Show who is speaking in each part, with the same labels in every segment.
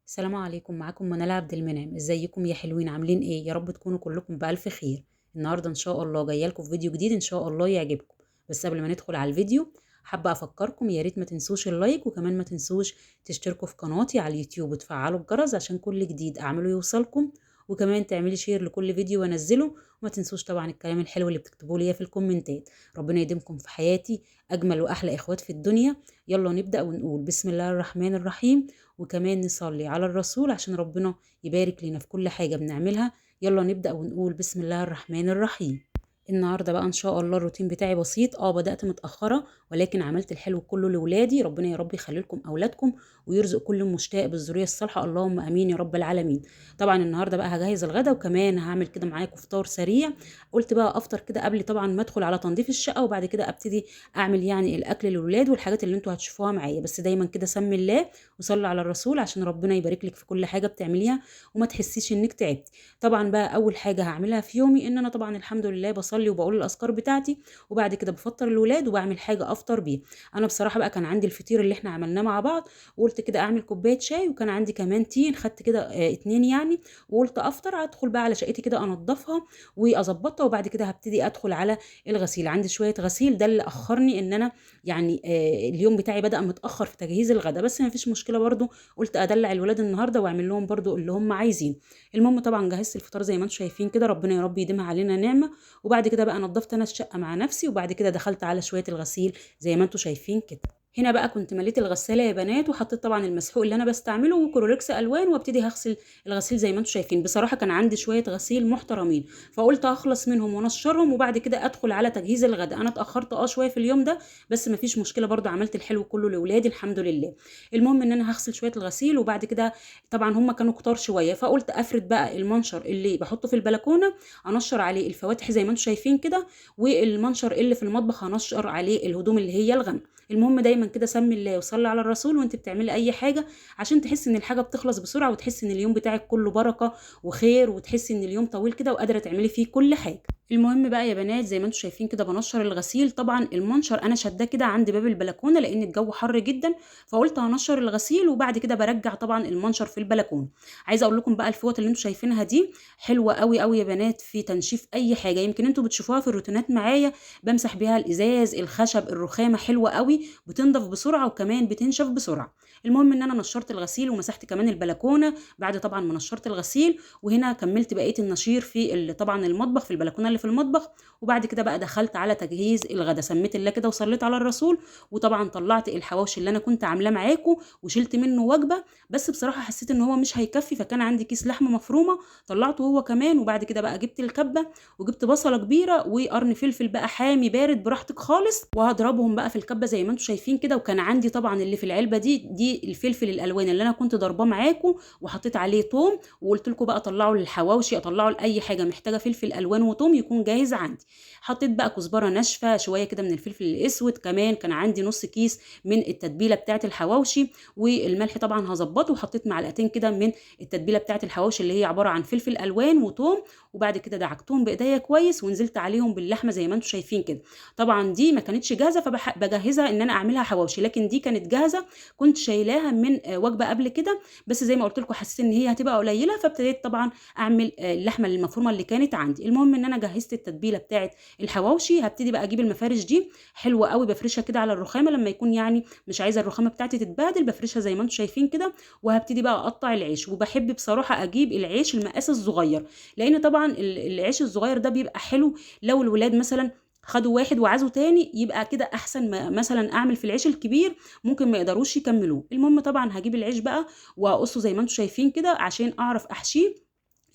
Speaker 1: السلام عليكم، معاكم منال عبد المنعم. ازيكم يا حلوين؟ عاملين ايه؟ يا رب تكونوا كلكم بألف خير. النهارده ان شاء الله جايه لكم في فيديو جديد ان شاء الله يعجبكم. بس قبل ما ندخل على الفيديو حابه افكركم يا ريت ما تنسوش اللايك، وكمان ما تنسوش تشتركوا في قناتي على اليوتيوب وتفعلوا الجرس عشان كل جديد اعمله يوصلكم، وكمان تعملي شير لكل فيديو وانزله. وما تنسوش طبعا الكلام الحلو اللي بتكتبوه لي في الكومنتات. ربنا يديمكم في حياتي اجمل واحلى اخوات في الدنيا. يلا نبدأ ونقول بسم الله الرحمن الرحيم، وكمان نصلي على الرسول عشان ربنا يبارك لنا في كل حاجة بنعملها. يلا نبدأ ونقول بسم الله الرحمن الرحيم. النهارده بقى ان شاء الله الروتين بتاعي بسيط. بدأت متأخرة ولكن عملت الحلو كله لولادي. ربنا يا رب يخلي لكم اولادكم ويرزق كل مشتاق بالذرية الصالحة، اللهم امين يا رب العالمين. طبعا النهارده بقى هجهز الغدا وكمان هعمل كده معاكم فطار سريع. قلت بقى افطر كده قبل طبعا ما ادخل على تنظيف الشقة، وبعد كده ابتدي اعمل يعني الاكل للولاد والحاجات اللي انتوا هتشوفوها معايا. بس دايما كده سمي الله وصلي على الرسول عشان ربنا يبارك لك في كل حاجة بتعمليها وما تحسيش انك تعبتي. طبعا بقى اول حاجة هعملها في يومي ان انا طبعا الحمد لله بصلي وبقول الاذكار بتاعتي، وبعد كده بفطر الولاد وبعمل حاجة افطر بيها. انا بصراحة بقى كان عندي الفطير اللي احنا عملناه مع بعض، وقلت كده اعمل كوباية شاي، وكان عندي كمان تين خدت كده اتنين يعني. وقلت افطر ادخل بقى على شقتي كده انضفها واظبطها، وبعد كده هبتدي ادخل على الغسيل. عندي شوية غسيل، ده اللي اخرني ان انا يعني اليوم بتاعي بدأ متأخر في تجهيز الغدا، بس ما فيش مشكلة برضو. قلت ادلع الولاد النهارده واعمل لهم برضو اللي هم عايزين. المهم طبعا جهزت الفطار زي ما انتم شايفين كده، ربنا يا رب يديمها علينا نعمة. وبعد كده بقى نظفت انا الشقة مع نفسي، وبعد كده دخلت على شوية الغسيل زي ما انتم شايفين كده. هنا بقى كنت مليت الغساله يا بنات، وحطيت طبعا المسحوق اللي انا بستعمله وكلوركس الوان، وابتدي هغسل الغسيل زي ما انتم شايفين. بصراحه كان عندي شويه غسيل محترمين، فقلت اخلص منهم وانشرهم وبعد كده ادخل على تجهيز الغداء. انا اتاخرت شويه في اليوم ده، بس مفيش مشكله برضو، عملت الحلو كله لاولادي الحمد لله. المهم ان انا هغسل شويه الغسيل، وبعد كده طبعا هم كانوا كتار شويه، فقلت افرد بقى المنشر اللي بحطه في البلكونه انشر عليه الفواتح زي ما انتم شايفين كده، والمنشر اللي في المطبخ هنشر عليه الهدوم اللي هي الغامقه. المهم دايما كده سمي الله وصلي على الرسول وانت بتعملي اي حاجه، عشان تحسي ان الحاجه بتخلص بسرعه، وتحسي ان اليوم بتاعك كله بركه وخير، وتحسي ان اليوم طويل كده وقادره تعملي فيه كل حاجه. المهم بقى يا بنات زي ما انتم شايفين كده بنشر الغسيل. طبعا المنشر انا شداه كده عند باب البلكونه لان الجو حر جدا، فقلت هنشر الغسيل وبعد كده برجع طبعا المنشر في البلكونه. عايزه اقول لكم بقى الفوط اللي انتم شايفينها دي حلوه قوي قوي يا بنات في تنشيف اي حاجه، يمكن انتم بتشوفوها في الروتينات معايا. بمسح بيها الازاز، الخشب، الرخامه، حلوه قوي، بتنضف بسرعه وكمان بتنشف بسرعه. المهم ان انا نشرت الغسيل ومسحت كمان البلكونه بعد طبعا ما نشرت الغسيل. وهنا كملت بقيه النشير في طبعا المطبخ، في البلكونه اللي في المطبخ. وبعد كده بقى دخلت على تجهيز الغدا، سميت الله كده وصليت على الرسول. وطبعا طلعت الحواوشي اللي انا كنت عاملاه معاكم وشلت منه وجبه، بس بصراحه حسيت ان هو مش هيكفي، فكان عندي كيس لحمه مفرومه طلعته هو كمان. وبعد كده بقى جبت الكبه وجبت بصله كبيره وقرن فلفل بقى حامي بارد براحتك خالص، وهضربهم بقى في الكبه زي ما انتم شايفين كده. وكان عندي طبعا اللي في العلبه دي الفلفل الالوان اللي انا كنت ضرباه معاكم، وحطيت عليه توم، وقلت لكم بقى طلعوا للحواوشي اطلعوا لاي حاجه محتاجه فلفل الوان وتوم يكون جاهز عندي. حطيت بقى كزبره ناشفه، شويه كده من الفلفل الاسود، كمان كان عندي نص كيس من التتبيله بتاعه الحواوشي، والملح طبعا هظبطه، وحطيت معلقتين كده من التتبيله بتاعه الحواوشي اللي هي عباره عن فلفل الوان وتوم. وبعد كده دعكتهم بايديا كويس ونزلت عليهم باللحمه زي ما انتم شايفين كده. طبعا دي ما كانتش جاهزه فبجهزها ان انا اعملها حواوشي، لكن دي كانت جاهزه كنت شايلاها من وجبه قبل كده. بس زي ما قلت لكم حسيت ان هي هتبقى قليله، فابتديت طبعا اعمل اللحمه المفرومه اللي كانت عندي. المهم ان انا جهزت التتبيله بتاعه الحواوشي. هبتدي بقى اجيب المفارش دي حلوه قوي، بفرشها كده على الرخامه لما يكون يعني مش عايزه الرخامه بتاعتي تتبهدل، بفرشها زي ما انتم شايفين كده. وهبتدي بقى اقطع العيش، وبحب بصراحه اجيب العيش المقاس الصغير، لان طبعا العيش الصغير ده بيبقى حلو لو الولاد مثلا خدوا واحد وعازوا تاني، يبقى كده احسن ما مثلا اعمل في العيش الكبير ممكن ما يقدروش يكملوه. المهم طبعا هجيب العيش بقى واقصه زي ما انتم شايفين كده عشان اعرف احشيه.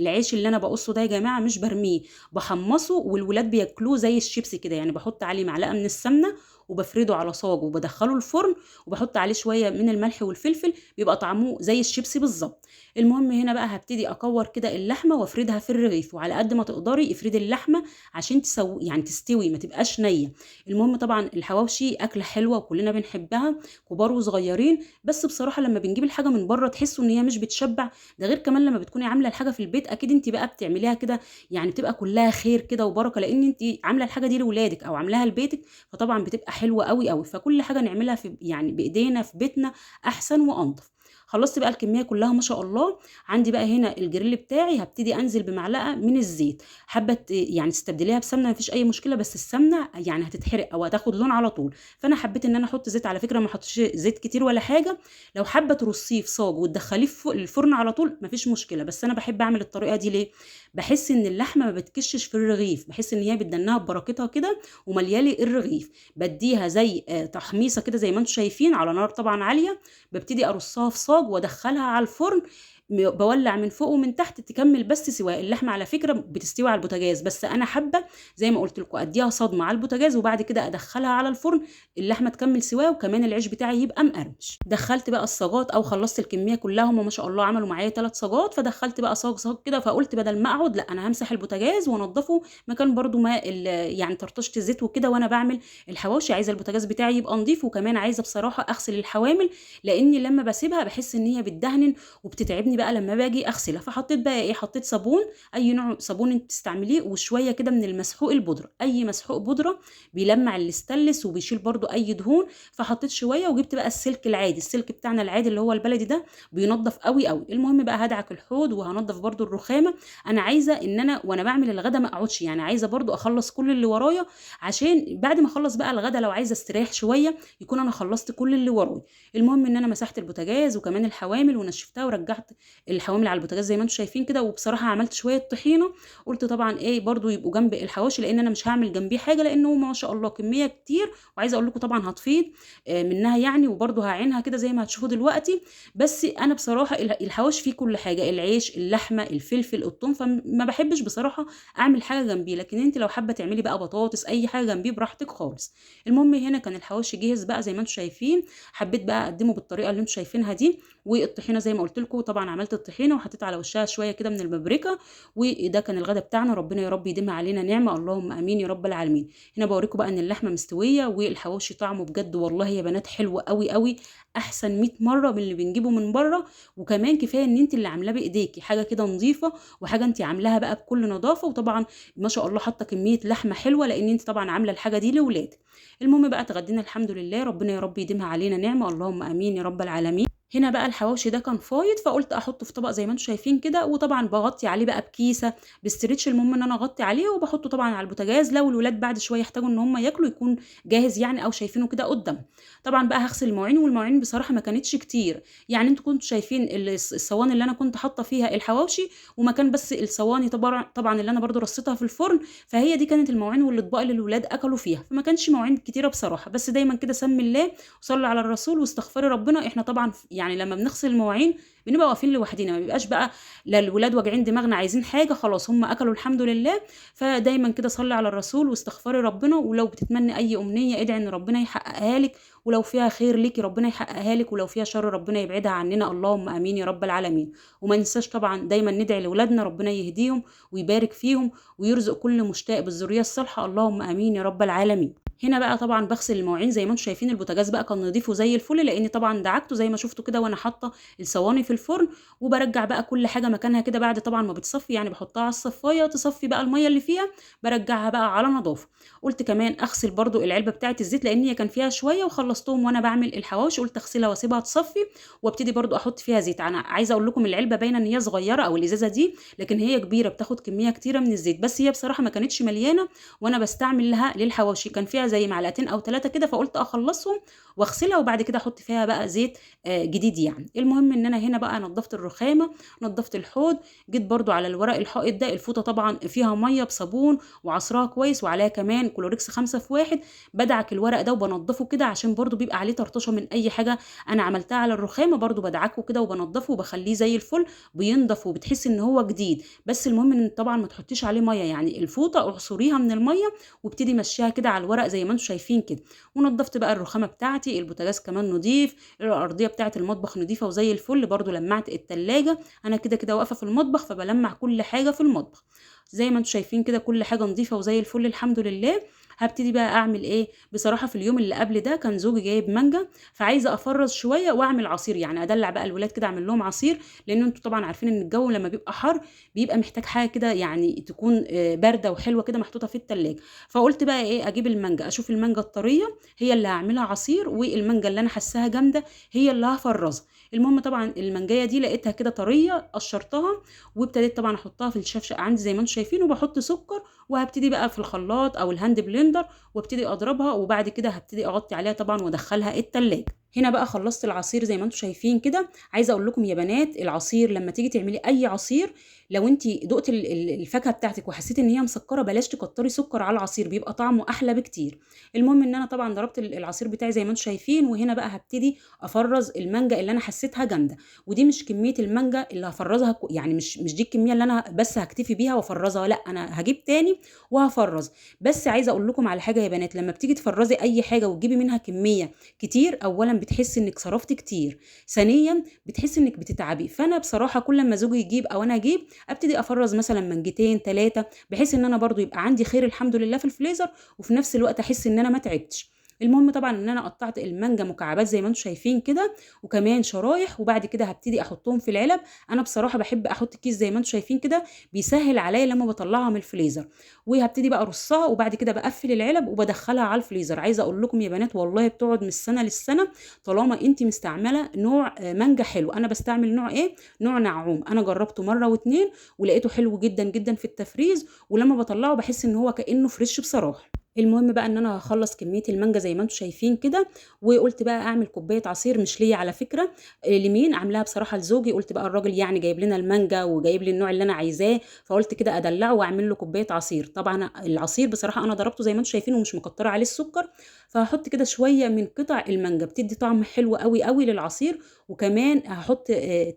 Speaker 1: العيش اللي انا بقصه ده يا جماعه مش برميه، بحمصه والولاد بياكلوه زي الشيبسي كده، يعني بحط عليه معلقه من السمنه وبفرده على صاج وبدخله الفرن، وبحط عليه شويه من الملح والفلفل، بيبقى طعمه زي الشيبسي بالظبط. المهم هنا بقى هبتدي اكور كده اللحمه وافردها في الرغيف، وعلى قد ما تقدري افردي اللحمه عشان يعني تستوي ما تبقاش نيه. المهم طبعا الحواوشي اكله حلوه وكلنا بنحبها كبار وصغيرين، بس بصراحه لما بنجيب الحاجه من بره تحسوا ان هي مش بتشبع. ده غير كمان لما بتكوني عامله الحاجه في البيت اكيد انت بقى بتعمليها كده، يعني بتبقى كلها خير كده وبركه، لان انت عامله الحاجه دي لاولادك او عاملاها لبيتك، فطبعا بتبقى حلوه قوي قوي. فكل حاجه نعملها في يعني بايدينا في بيتنا احسن وانضف. خلصت بقى الكميه كلها ما شاء الله. عندي بقى هنا الجريل بتاعي، هبتدي انزل بمعلقه من الزيت. حابه يعني تستبدليها بسمنه مفيش اي مشكله، بس السمنه يعني هتتحرق او هتاخد لون على طول. فانا حبيت ان انا احط زيت، على فكره ما احطش زيت كتير ولا حاجه. لو حابه ترصيه في صاج وتدخليه في الفرن على طول مفيش مشكله، بس انا بحب اعمل الطريقه دي ليه؟ بحس ان اللحمه ما بتكشش في الرغيف، بحس ان هي بتدنها ببركتها كده ومليالي الرغيف. بديها زي تحميصه كده زي ما انتم شايفين على نار طبعا عاليه. ببتدي ارصها في صاج وادخلها على الفرن. بولع من فوق ومن تحت تكمل بس سواء. اللحمه على فكره بتستوي على البوتاجاز، بس انا حابه زي ما قلت لكم اديها صدمه على البوتاجاز وبعد كده ادخلها على الفرن. اللحمه تكمل سواها وكمان العيش بتاعي يبقى مقرمش. دخلت بقى الصاجات او خلصت الكميه كلها، هم ما شاء الله عملوا معايا 3 صاجات، فدخلت بقى صاج كده. فقلت بدل ما اقعد لا انا همسح البوتاجاز وانضفه مكان برده ما يعني طرطشت الزيت وكده وانا بعمل الحواوشي. عايزه البوتاجاز بتاعي يبقى نظيف، وكمان عايزه بصراحه اغسل الحوامل لاني لما بسيبها بحس ان هي بتدهن وبتتعبني بقى لما باجي اغسلها. فحطيت بقى ايه، حطيت صابون، اي نوع صابون انت تستعمليه، وشويه كده من المسحوق البودره. اي مسحوق بودره بيلمع الاستانلس وبيشيل برده اي دهون. فحطيت شويه وجبت بقى السلك العادي، السلك بتاعنا العادي اللي هو البلدي ده بينضف قوي قوي. المهم بقى هدعك الحوض وهنضف برده الرخامه. انا عايزه ان انا وانا بعمل الغدا ما اقعدش، يعني عايزه برده اخلص كل اللي ورايا، عشان بعد ما اخلص بقى الغدا لو عايزه استريح شويه يكون انا خلصت كل اللي ورايا. المهم ان انا مسحت البوتاجاز وكمان الحوامل ونشفتها ورجعت الحوامل على البوتاجاز زي ما انتم شايفين كده. وبصراحه عملت شويه طحينه، قلت طبعا ايه برده يبقوا جنب الحواشي لان انا مش هعمل جنبيه حاجه لانه ما شاء الله كميه كتير. وعايزه اقول لكم طبعا هتفيض منها يعني، وبرده هعينها كده زي ما هتشوفوا دلوقتي. بس انا بصراحه الحواوشي فيه كل حاجه، العيش، اللحمه، الفلفل، الثوم، فما بحبش بصراحه اعمل حاجه جنبيه. لكن انت لو حابه تعملي بقى بطاطس اي حاجه جنبيه براحتك خالص. المهم هنا كان الحواوشي جاهز بقى زي ما انتم شايفين. حبيت بقى اقدمه بالطريقه اللي انتم شايفينها دي. والطحينه زي ما قلت لكم طبعا عملت الطحينه وحطيت على وشها شويه كده من البابريكا. وده كان الغدا بتاعنا. ربنا يا رب يديمها علينا نعمه، اللهم امين يا رب العالمين. هنا بوريكم بقى ان اللحمه مستويه والحواوشي طعمه بجد والله يا بنات حلو قوي قوي، احسن 100 مره من اللي بنجيبه من بره. وكمان كفايه ان انت اللي عاملاه بايديكي، حاجه كده نظيفه وحاجه انت عاملاها بقى بكل نظافه. وطبعا ما شاء الله حاطه كميه لحمه حلوه لان انت طبعا عامله الحاجه دي لاولادك. المهم بقى اتغدينا الحمد لله، ربنا يا رب يديمها علينا نعمه، اللهم امين يا رب العالمين. هنا بقى الحواوشي ده كان فايض فقلت احطه في طبق زي ما انتم شايفين كده. وطبعا بغطي عليه بقى بكيسه بستريتش، المهم ان انا اغطي عليه وبحطه طبعا على البوتاجاز لو الولاد بعد شويه يحتاجوا ان هم ياكلوا يكون جاهز يعني، او شايفينه كده قدام. طبعا بقى هغسل المواعين، والمواعين بصراحه ما كانتش كتير يعني. انتوا كنتوا شايفين الصواني اللي انا كنت حاطه فيها الحواوشي، ومكان بس الصواني طبعا اللي انا برضو رصيتها في الفرن، فهي دي كانت المواعين والاطباق اللي الولاد اكلوا فيها. فما كانش مواعين كتيره بصراحه، بس دايما كده سمي الله وصلي على الرسول واستغفري ربنا. احنا طبعا يعني لما بنغسل المواعين بنبقى واقفين لوحدنا، ما بيبقاش بقى لا الولاد واجعين دماغنا عايزين حاجه، خلاص هم اكلوا الحمد لله. فدايما كده صلي على الرسول واستغفري ربنا. ولو بتتمني اي امنيه ادعي ان ربنا يحققها لك، ولو فيها خير ليكي ربنا يحققها لك، ولو فيها شر ربنا يبعدها عننا، اللهم امين يا رب العالمين. وما ننساش طبعا دايما ندعي لاولادنا ربنا يهديهم ويبارك فيهم ويرزق كل مشتاق بالذريه الصالحه، اللهم امين يا رب العالمين. هنا بقى طبعا بغسل المواعين زي ما انتم شايفين. البوتاجاز بقى كان نضيف وزي الفل لاني طبعا دعكته زي ما شفتوا كده وانا حاطه الصواني في الفرن. وبرجع بقى كل حاجه مكانها كده بعد طبعا ما بتصفي، يعني بحطها على الصفايه تصفي بقى الميه اللي فيها، برجعها بقى على نظافه. قلت كمان اغسل برضو العلبه بتاعه الزيت لان هي كان فيها شويه وخلصتهم وانا بعمل الحواوشي. قلت اغسلها واسيبها تصفي وابتدي برضو احط فيها زيت. انا عايزه اقول لكم العلبه باينه ان هي صغيره او الازازه دي، لكن هي كبيره بتاخد كميه كتيره من الزيت. بس هي بصراحه ما كانتش مليانه وانا بستعمل لها للحواوشي، كان فيها زي معلقتين او 3 كده، فقلت اخلصهم واغسلها وبعد كده احط فيها بقى زيت جديد يعني. المهم ان انا هنا بقى نظفت الرخامه، نظفت الحوض، جيت برضو على الورق الحائط ده. الفوطه طبعا فيها ميه بصابون وعصرها كويس وعليها كمان كلوريكس 5 في 1. بدعك الورق ده وبنضفه كده عشان برضو بيبقى عليه طرطشه من اي حاجه انا عملتها على الرخامه، برضو بدعكه كده وبنضفه وبخليه زي الفل بينضف وبتحس ان هو جديد. بس المهم ان طبعا ما تحطيش عليه ميه، يعني الفوطه اعصريها من الميه وابتدي مشيها كده على الورق زي ما انتم شايفين كده. ونضفت بقى الرخامه بتاعتي، البوتاجاز كمان نضيف، الارضيه بتاعه المطبخ نضيفه وزي الفل. برضو لمعت التلاجة، انا كده كده واقفه في المطبخ فبلمع كل حاجه في المطبخ زي ما انتم شايفين كده، كل حاجه نظيفه وزي الفل الحمد لله. هبتدي بقى اعمل ايه. بصراحه في اليوم اللي قبل ده كان زوجي جايب مانجا، فعايزه افرز شويه واعمل عصير، يعني ادلع بقى الولاد كده اعمل لهم عصير، لان انتوا طبعا عارفين ان الجو لما بيبقى حر بيبقى محتاج حاجه كده يعني تكون بارده وحلوه كده محطوطه في التلاجة. فقلت بقى ايه، اجيب المانجا، اشوف المانجا الطريه هي اللي هعملها عصير، والمانجا اللي انا حاساها جامده هي اللي هفرزها. المهم طبعا المانجايه دي لقيتها كده طريه، قشرتها وابتديت طبعا احطها في الشفشق عندي زي ما انتم شايفين، وبحط سكر، وهبتدي بقى في الخلاط او الهاند بلندر وابتدي اضربها، وبعد كده هبتدي اغطي عليها طبعا وادخلها التلاجة. هنا بقى خلصت العصير زي ما انتم شايفين كده. عايزه اقول لكم يا بنات، العصير لما تيجي تعملي اي عصير، لو انت دقت الفاكهه بتاعتك وحسيتي ان هي مسكره، بلاش تكتري سكر على العصير، بيبقى طعمه احلى بكتير. المهم ان انا طبعا ضربت العصير بتاعي زي ما انتم شايفين، وهنا بقى هبتدي افرز المانجا اللي انا حسيتها جامده. ودي مش كميه المانجا اللي هفرزها، يعني مش دي الكميه اللي انا بس هكتفي بيها وافرزها، لا انا هجيب تاني وهفرز. بس عايزه اقول لكم على حاجه يا بنات، لما بتيجي تفرزي اي حاجه وتجيبي منها كميه كتير، اولا بتحسي انك صرفتي كتير، ثانيا بتحسي انك بتتعبي. فانا بصراحه كل ما زوجي يجيب او انا اجيب، ابتدي افرز مثلا منجتين 3، بحيث ان انا برضو يبقى عندي خير الحمد لله في الفريزر، وفي نفس الوقت احس ان انا ما تعبتش. المهم طبعا ان انا قطعت المانجا مكعبات زي ما انتم شايفين كده، وكمان شرايح، وبعد كده هبتدي احطهم في العلب. انا بصراحه بحب احط كيس زي ما انتم شايفين كده، بيسهل عليا لما بطلعها من الفريزر. وهبتدي بقى ارصها، وبعد كده بقفل العلب وبدخلها على الفريزر. عايزه اقول لكم يا بنات والله بتقعد من السنه للسنه، طالما انت مستعمله نوع مانجا حلو. انا بستعمل نوع ايه؟ نوع نعوم. انا جربته مره واتنين ولقيته حلو جدا جدا في التفريز، ولما بطلعه بحس ان هو كانه فريش بصراحه. المهم بقى ان انا هخلص كميه المانجا زي ما انتم شايفين كده، وقلت بقى اعمل كوبايه عصير مش ليا على فكره، لمين عاملاها بصراحه لزوجي. قلت بقى الراجل يعني جايب لنا المانجا وجايب لي النوع اللي انا عايزاه، فقلت كده ادلعه واعمل له كوبايه عصير. طبعا العصير بصراحه انا ضربته زي ما انتم شايفين ومش مكتره عليه السكر، فهحط كده شويه من قطع المانجا، بتدي طعم حلو قوي قوي للعصير. وكمان هحط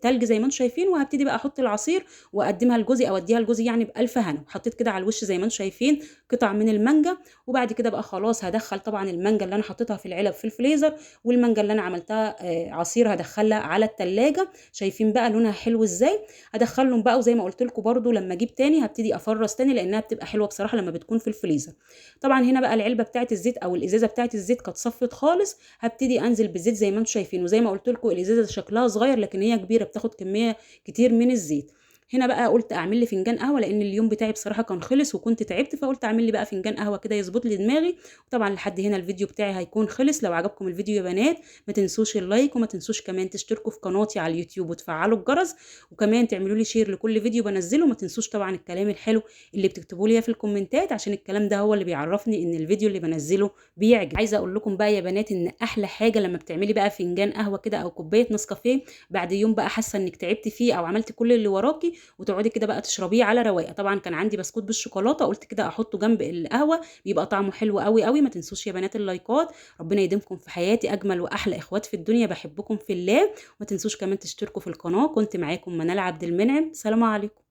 Speaker 1: تلج زي ما انتم شايفين، وهبتدي بقى احط العصير واقدمها لجوزي او اديها لجوزي يعني بالف هنا. حطيت كده على الوش زي ما انتم شايفين قطع من المانجا، وبعد كده بقى خلاص هدخل طبعا المانجا اللي انا حطيتها في العلب في الفريزر، والمانجا اللي انا عملتها عصير هدخلها على التلاجة. شايفين بقى لونها حلو ازاي. هدخلهم بقى، وزي ما قلت لكم برده لما اجيب تاني هبتدي افرز تاني، لانها بتبقى حلوه بصراحه لما بتكون في الفريزر. طبعا هنا بقى العلبه بتاعت الزيت او الازازه بتاعت الزيت كانت صفت خالص، هبتدي انزل بالزيت زي ما انتم شايفين. وزي ما قلت لكم الازازه شكلها صغير لكن هي كبيره، بتاخد كميه كتير من الزيت. هنا بقى قلت اعمل لي فنجان قهوه، لان اليوم بتاعي بصراحه كان خلص وكنت تعبت، فقلت اعمل لي بقى فنجان قهوه كده يظبط لي دماغي. وطبعا لحد هنا الفيديو بتاعي هيكون خلص. لو عجبكم الفيديو يا بنات ما تنسوش اللايك، وما تنسوش كمان تشتركوا في قناتي على اليوتيوب وتفعلوا الجرس، وكمان تعملوا لي شير لكل فيديو بنزله. وما تنسوش طبعا الكلام الحلو اللي بتكتبوا لي في الكومنتات، عشان الكلام ده هو اللي بيعرفني ان الفيديو اللي بنزله بيعجب. عايزه اقول لكم بقى يا بنات ان احلى حاجه لما بتعملي بقى فنجان قهوه كده او كوبايه نسكافيه بعد يوم بقى حاسه انك تعبتي فيه او عملتي كل اللي وراكي، وتقعدي كده بقى تشربيه على رواقه. طبعا كان عندي بسكوت بالشوكولاته، قلت كده احطه جنب القهوه بيبقى طعمه حلو قوي قوي. ما تنسوش يا بنات اللايكات. ربنا يديمكم في حياتي اجمل واحلى اخوات في الدنيا، بحبكم في الله. وما تنسوش كمان تشتركوا في القناه. كنت معاكم منال عبد المنعم، سلام عليكم.